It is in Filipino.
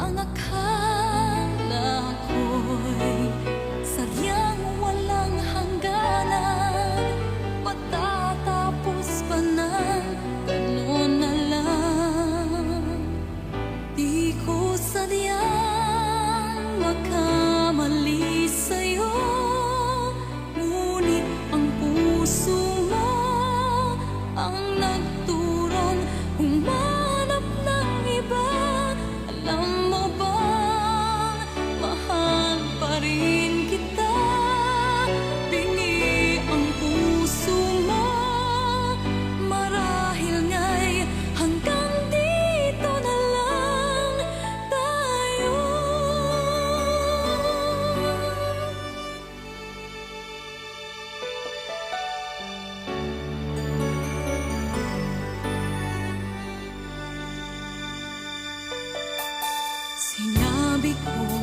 Ang akala ko'y sadyang walang hangganan, matatapos pa ng gano'n na lang. Di ko sadyang makamali sa'yo, ngunit ang puso mo ang nagturong humanap ng iba. Alam mo ba, mahal pa rin kita. Bingi ang puso mo, marahil nga'y hanggang dito na lang tayo. Sinabi ko